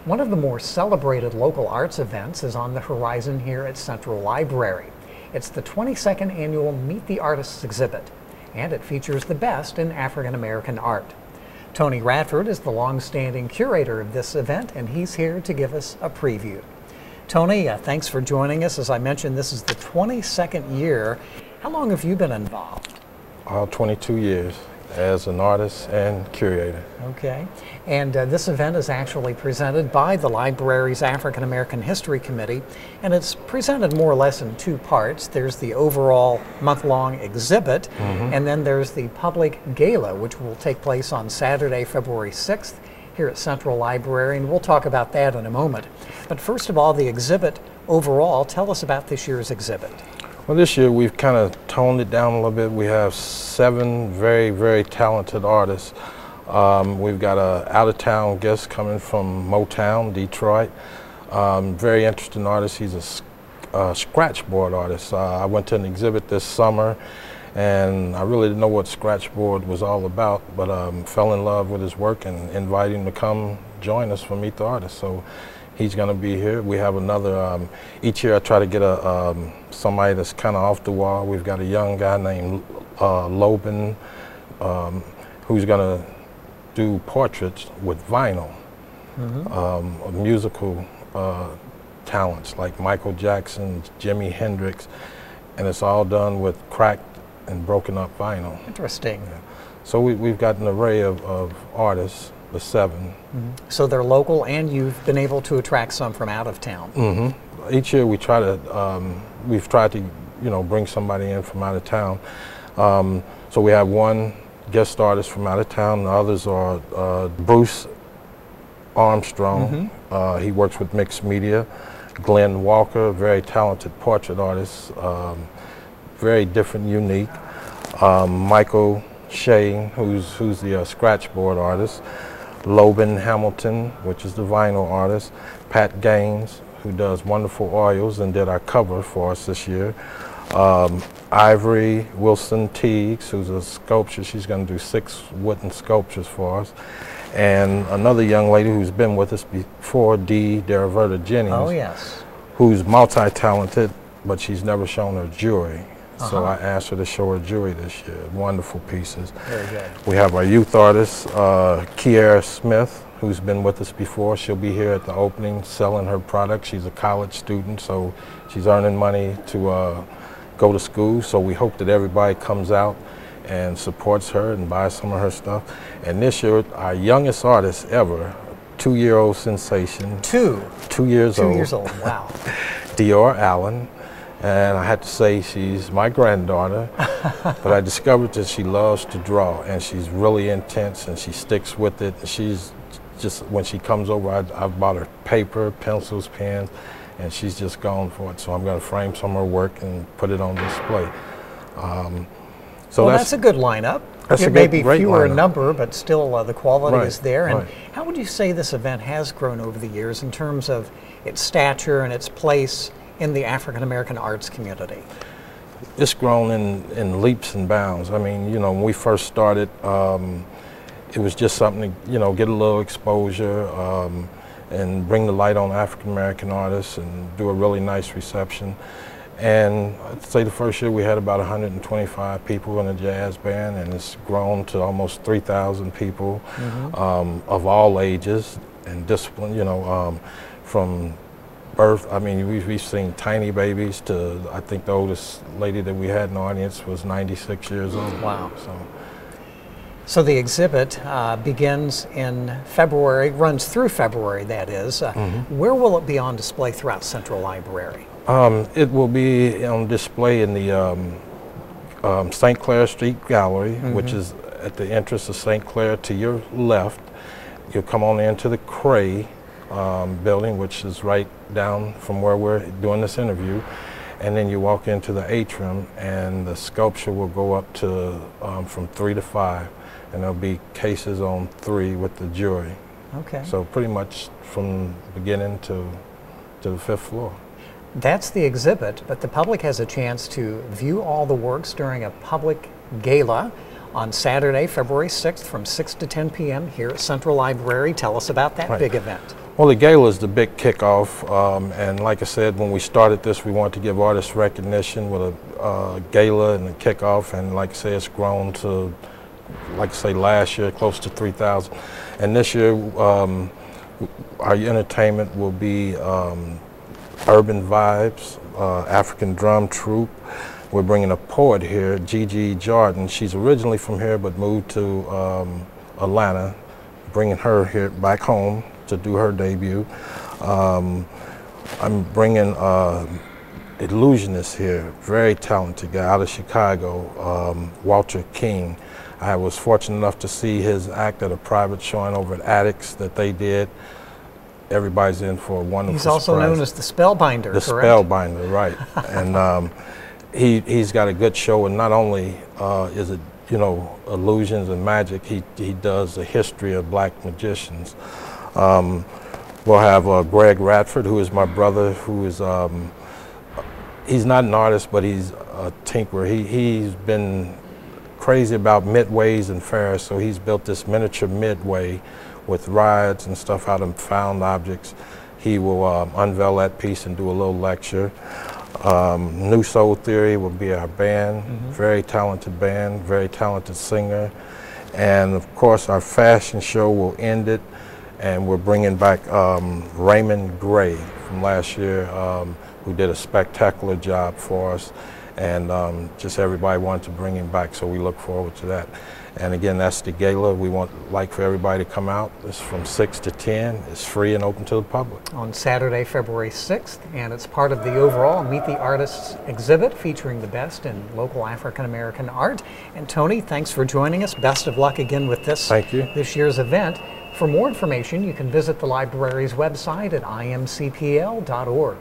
One of the more celebrated local arts events is on the horizon here at Central Library. It's the 22nd annual Meet the Artists exhibit, and it features the best in African American art. Tony Radford is the long-standing curator of this event, and he's here to give us a preview. Tony, thanks for joining us. As I mentioned, this is the 22nd year. How long have you been involved? 22 years as an artist and curator. Okay. And this event is actually presented by the library's African American History Committee, and it's presented more or less in two parts. There's the overall month-long exhibit, and then there's the public gala, which will take place on Saturday, February 6th here at Central Library, and we'll talk about that in a moment. But first of all, the exhibit overall, tell us about this year's exhibit. Well, this year we've kind of toned it down a little bit. We have 7 very, very talented artists. We've got an out-of-town guest coming from Motown, Detroit. Very interesting artist. He's a scratchboard artist. I went to an exhibit this summer, and I really didn't know what scratchboard was all about, but fell in love with his work and invited him to come join us for Meet the Artist. So he's going to be here. We have another, each year I try to get somebody that's kind of off the wall. We've got a young guy named Loban who's going to do portraits with vinyl, musical talents like Michael Jackson, Jimi Hendrix, and it's all done with cracked and broken up vinyl. Interesting. Yeah. So we've got an array of artists. The 7. So they're local, and you've been able to attract some from out of town. Each year we try to, we've tried to, bring somebody in from out of town. So we have one guest artist from out of town. The others are Bruce Armstrong. He works with mixed media. Glenn Walker, very talented portrait artist, very different, unique. Michael Shane, who's the scratchboard artist. Loban Hamilton, which is the vinyl artist. Pat Gaines, who does wonderful oils and did our cover for us this year. Ivory Wilson Teagues, who's a sculptor. She's going to do 6 wooden sculptures for us. And another young lady who's been with us before, Dee Deraverta Jennings. Oh, yes. Who's multi-talented, but she's never shown her jewelry. So I asked her to show her jewelry this year. Wonderful pieces. Very good. We have our youth artist, Kiera Smith, who's been with us before. She'll be here at the opening selling her product. She's a college student, so she's earning money to go to school. So we hope that everybody comes out and supports her and buys some of her stuff. And this year, our youngest artist ever, 2-year-old sensation. 2 years old. 2 years old, wow. Dior Allen. And I had to say she's my granddaughter, but I discovered that she loves to draw, and she's really intense, and she sticks with it. She's just, when she comes over, I've bought her paper, pencils, pens, and she's just gone for it. So I'm going to frame some of her work and put it on display. So that's a good lineup. It may be fewer in number, but still the quality is there. And how would you say this event has grown over the years in terms of its stature and its place in the African American arts community? It's grown in leaps and bounds. I mean, when we first started, it was just something to, get a little exposure and bring the light on African American artists and do a really nice reception. And I'd say the first year we had about 125 people in a jazz band, and it's grown to almost 3,000 people of all ages and discipline, from birth. I mean, we've seen tiny babies to, I think the oldest lady that we had in the audience was 96 years old. Wow. So the exhibit begins in February, runs through February, that is. Where will it be on display throughout Central Library? It will be on display in the St. Clair Street Gallery, which is at the entrance of St. Clair to your left. You'll come on into the Cray building, which is right down from where we're doing this interview, and then you walk into the atrium, and the sculpture will go up to from 3 to 5, and there'll be cases on 3 with the jewelry. Okay. So pretty much from beginning to the 5th floor. That's the exhibit, but the public has a chance to view all the works during a public gala on Saturday, February 6th from 6 to 10 p.m. here at Central Library. Tell us about that big event. Well, the gala is the big kickoff, and like I said, when we started this, we wanted to give artists recognition with a gala and a kickoff, and like I say, it's grown to, like I say, last year close to 3,000, and this year our entertainment will be urban vibes, African drum troupe. We're bringing a poet here, Gigi Jordan. She's originally from here but moved to Atlanta, bringing her here back home to do her debut. I'm bringing illusionist here, very talented guy out of Chicago, Walter King. I was fortunate enough to see his act at a private showing over at Addicts that they did. Everybody's in for a wonderful He's also surprise. known as the Spellbinder, The correct? Spellbinder, right. And he's got a good show, and not only is it, you know, illusions and magic, he does the history of black magicians. We'll have Greg Radford, who is my brother, who is, he's not an artist, but he's a tinkerer. He's been crazy about midways and fairs, so he's built this miniature midway with rides and stuff out of found objects. He will unveil that piece and do a little lecture. New Soul Theory will be our band, very talented band, very talented singer. And of course our fashion show will end it, and we're bringing back Raymond Gray from last year, who did a spectacular job for us, and just everybody wanted to bring him back, so we look forward to that. And again, that's the gala. We want for everybody to come out. It's from 6 to 10. It's free and open to the public. On Saturday, February 6th, and it's part of the overall Meet the Artists exhibit featuring the best in local African-American art. And Tony, thanks for joining us. Best of luck again with this, Thank you. This year's event. For more information, you can visit the library's website at imcpl.org.